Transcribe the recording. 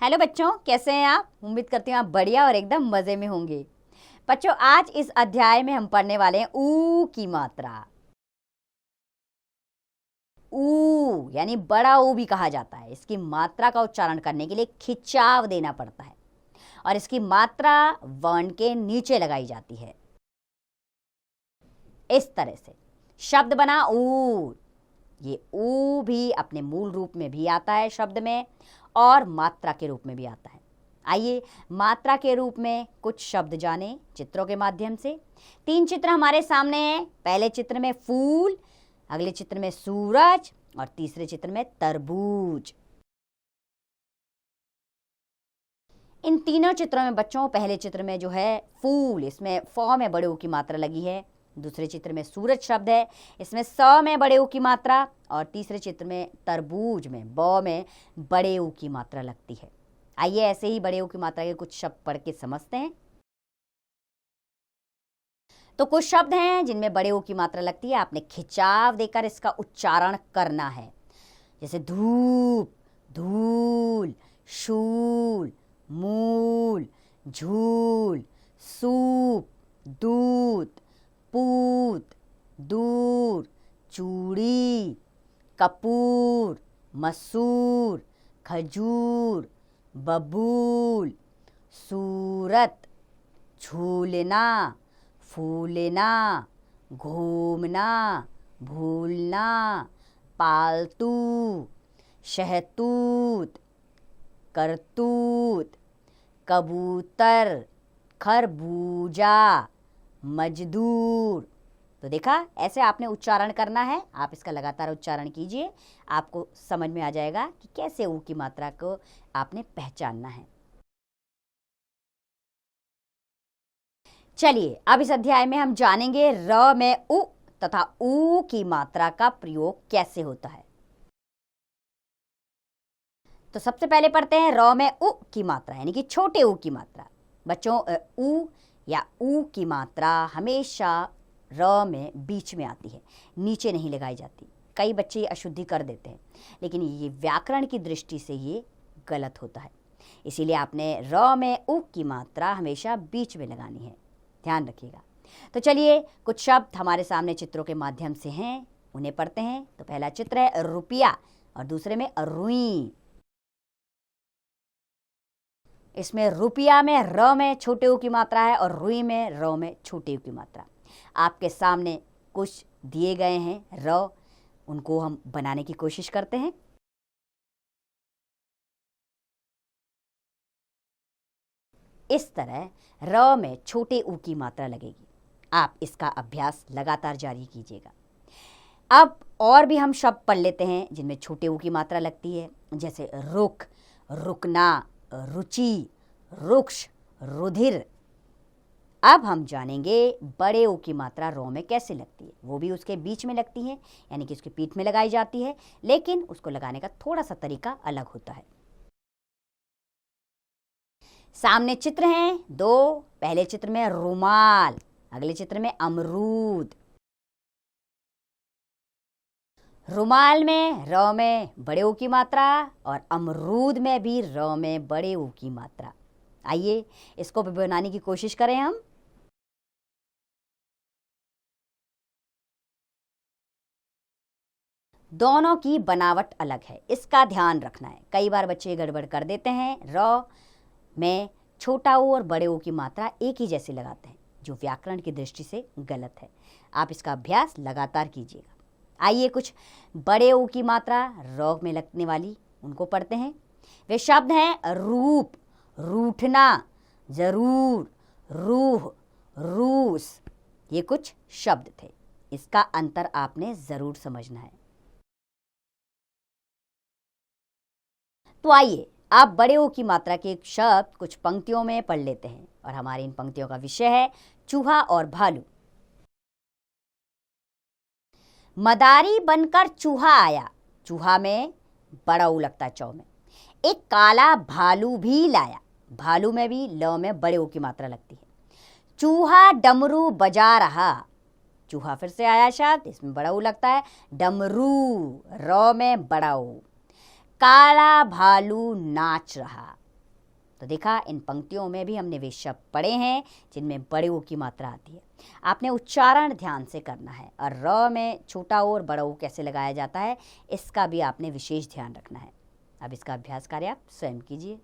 Hello बच्चों, कैसे हैं आप? उम्मीद करती हूँ आप बढ़िया और एकदम मज़े में होंगे। बच्चों, आज इस अध्याय में हम पढ़ने वाले हैं ऊ की मात्रा। ऊ यानी बड़ा ऊ भी कहा जाता है। इसकी मात्रा का उच्चारण करने के लिए खिंचाव देना पड़ता है और इसकी मात्रा वर्ण के नीचे लगाई जाती है। इस तरह से शब्द बना ऊ। ये ऊ भी अपने मूल रूप में भी आता है शब्द में और मात्रा के रूप में भी आता है। आइए मात्रा के रूप में कुछ शब्द जाने चित्रों के माध्यम से। 3 चित्र हमारे सामने हैं। पहले चित्र में फूल, अगले चित्र में सूरज और तीसरे चित्र में तरबूज। इन तीनों चित्रों में बच्चों, पहले चित्र में जो है फूल, इसमें फ में बड़े ऊ की मात्रा लगी है। दूसरे चित्र में सूरज शब्द है, इसमें स में बड़े ऊ की मात्रा, और तीसरे चित्र में तरबूज में ब में बड़े ऊ की मात्रा लगती है। आइए ऐसे ही बड़े ऊ की मात्रा के कुछ शब्द पढ़ के समझते हैं। तो कुछ शब्द हैं जिनमें बड़े ऊ की मात्रा लगती है। आपने खिंचाव देकर इसका उच्चारण करना है, जैसे धूप, धूल, शूल, मूल, झूल, सूप, दूत, पूत, दूर, चूड़ी, कपूर, मसूर, खजूर, बबूल, सूरत, झूलना, फूलना, घूमना, भूलना, पालतू, शहतूत, करतूत, कबूतर, खरबूजा, मजदूर। तो देखा, ऐसे आपने उच्चारण करना है। आप इसका लगातार उच्चारण कीजिए, आपको समझ में आ जाएगा कि कैसे ऊ की मात्रा को आपने पहचानना है। चलिए अब इस अध्याय में हम जानेंगे र में उ तथा ऊ की मात्रा का प्रयोग कैसे होता है। तो सबसे पहले पढ़ते हैं र में उ की मात्रा, यानी कि छोटे ऊ की मात्रा। बच्चों, ऊ या ऊ की मात्रा हमेशा र में बीच में आती है, नीचे नहीं लगाई जाती। कई बच्चे ये अशुद्धि कर देते हैं, लेकिन ये व्याकरण की दृष्टि से ये गलत होता है। इसीलिए आपने र में उ की मात्रा हमेशा बीच में लगानी है, ध्यान रखिएगा। तो चलिए कुछ शब्द हमारे सामने चित्रों के माध्यम से हैं, उन्हें पढ़ते हैं। तो पहला चित्र है रुपया और दूसरे में रुई। इसमें रुपया में र में छोटे ऊ की मात्रा है और रुई में र में छोटे ऊ की मात्रा। आपके सामने कुछ दिए गए हैं र, उनको हम बनाने की कोशिश करते हैं। इस तरह र में छोटे ऊ की मात्रा लगेगी। आप इसका अभ्यास लगातार जारी कीजिएगा। अब और भी हम शब्द पढ़ लेते हैं जिनमें छोटे ऊ की मात्रा लगती है, जैसे रुख, रुकना, रुचि, रुक्ष, रुधिर। अब हम जानेंगे बड़े ऊ की मात्रा रो में कैसे लगती है। वो भी उसके बीच में लगती है, यानी कि उसकी पीठ में लगाई जाती है, लेकिन उसको लगाने का थोड़ा सा तरीका अलग होता है। सामने चित्र हैं 2। पहले चित्र में रुमाल, अगले चित्र में अमरूद। रुमाल में र में बड़े ऊ की मात्रा और अमरूद में भी र में बड़े ऊ की मात्रा। आइए इसको भी बनाने की कोशिश करें हम। दोनों की बनावट अलग है, इसका ध्यान रखना है। कई बार बच्चे गड़बड़ कर देते हैं, र में छोटा ऊ और बड़े ऊ की मात्रा एक ही जैसे लगाते हैं, जो व्याकरण की दृष्टि से गलत है। आप इसका अभ्यास लगातार कीजिएगा। आइए कुछ बड़े ऊ की मात्रा र में लगने वाली उनको पढ़ते हैं। वे शब्द हैं रूप, रूठना, जरूर, रूह, रूस। ये कुछ शब्द थे, इसका अंतर आपने जरूर समझना है। तो आइए आप बड़े ऊ की मात्रा के शब्द कुछ पंक्तियों में पढ़ लेते हैं, और हमारी इन पंक्तियों का विषय है चूहा और भालू। मदारी बनकर चूहा आया, चूहा में बड़ा ऊ लगता है चौ में। एक काला भालू भी लाया, भालू में भी ल में बड़े ऊ की मात्रा लगती है। चूहा डमरू बजा रहा, चूहा फिर से आया शब्द, इसमें बड़ा ऊ लगता है, डमरू र में बड़ा ऊ। काला भालू नाच रहा, तो देखा, इन पंक्तियों में भी हमने वे शब्द पढ़े हैं जिनमें बड़े ऊ की मात्रा आती है। आपने उच्चारण ध्यान से करना है और र में छोटा ऊ और बड़ा ऊ कैसे लगाया जाता है इसका भी आपने विशेष ध्यान रखना है। अब इसका अभ्यास कार्य आप स्वयं कीजिए।